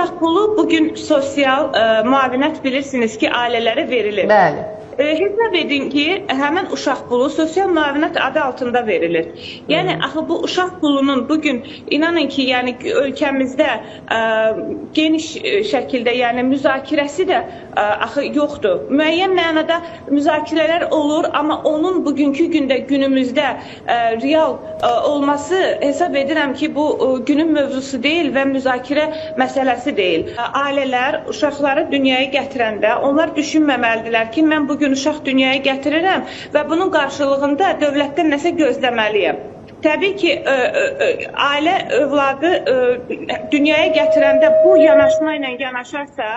Uşaq pulu bugün sosial müavinət bilirsiniz ki, ailələrə verilir. Bəli. Hesab edin ki, həmin uşaq pulu sosial müavinət adı altında verilir. Yəni, axı bu uşaq pulunun bugün inanın ki, yəni ölkəmizdə geniş şəkildə, yəni müzakirəsi də axı yoxdur. Müəyyən mənada müzakirələr olur, amma onun bugünkü gündə, günümüzdə real olması hesab edirəm ki, bu günün mövzusu deyil və müzakirə məsələsi deyil. Ailələr uşaqları dünyaya gətirəndə onlar düşünməməlidirlər ki, mən bugün uşaq dünyaya gətirirəm və bunun qarşılığında dövlətdən nəsə gözləməliyəm. Təbii ki, ailə övladı dünyaya gətirəndə bu yanaşma ilə yanaşarsa,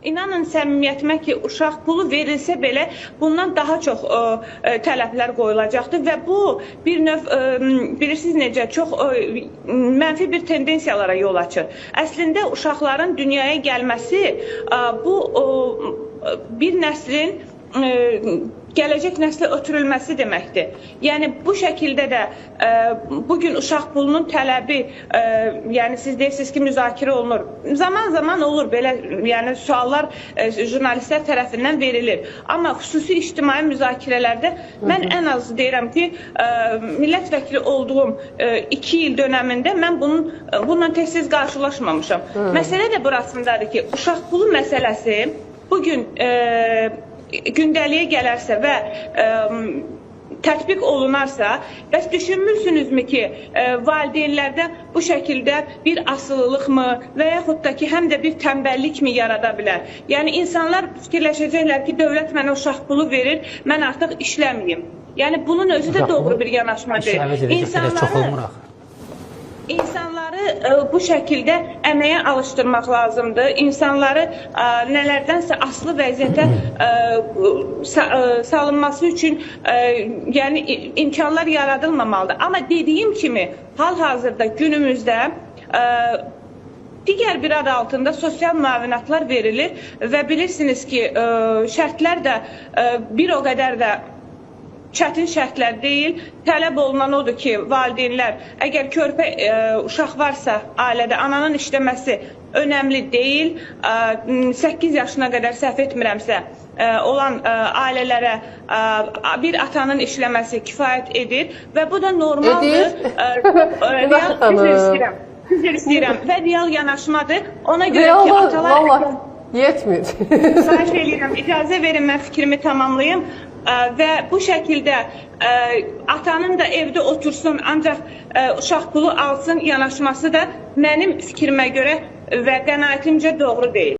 inanın səmimiyyətimə ki, uşaq pulu verilsə belə bundan daha çox tələblər qoyulacaqdır və bu bir növ, bilirsiniz necə, çox mənfi bir tendensiyalara yol açır. Əslində uşaqların dünyaya gəlməsi bu bir nəslin gələcək nəslə ötürülməsi deməkdir. Yəni, bu şəkildə də bugün uşaq pulunun tələbi, yəni siz deyirsiniz ki, müzakirə olunur. Zaman olur belə, yəni suallar jurnalistlər tərəfindən verilir. Amma xüsusi ictimai müzakirələrdə mən ən az deyirəm ki, millət vəkili olduğum 2 il dönəmində mən bununla tez-tez qarşılaşmamışam. Məsələ də burasındadır ki, uşaq pulu məsələsi bugün gündəliyə gələrsə və tətbiq olunarsa, bəs düşünmürsünüzmü ki, valideynlərdə bu şəkildə bir asılılıqmı və yaxud da ki, həm də bir tənbəllikmi yarada bilər? Yəni, insanlar fikirləşəcəklər ki, dövlət mənə uşaq pulu verir, mən artıq işləməyim. Yəni, bunun özü də doğru bir yanaşma deyil. İnsanları bu şəkildə əməyə alışdırmaq lazımdır. İnsanları nələrdənsə asılı vəziyyətə salınması üçün yəni imkanlar yaradılmamalıdır. Amma dediyim kimi, hal-hazırda günümüzdə digər bir ad altında sosial müavinətlər verilir və bilirsiniz ki, şərtlər də bir o qədər də çətin şərtlər deyil. Tələb olunan odur ki, valideynlər, əgər körpə uşaq varsa ailədə, ananın işləməsi önəmli deyil. 8 yaşına qədər səhv etmirəmsə olan ailələrə bir atanın işləməsi kifayət edir və bu da normaldır. Üzr istəyirəm və real yanaşmadır. Ona görə ki, atalar... Yetmir. Xahiş edirəm, icazə verin, mən fikrimi tamamlayım. Və bu şəkildə atanın da evdə otursun, ancaq uşaq pulu alsın yanaşması da mənim fikrimə görə və qənaətimcə doğru deyil.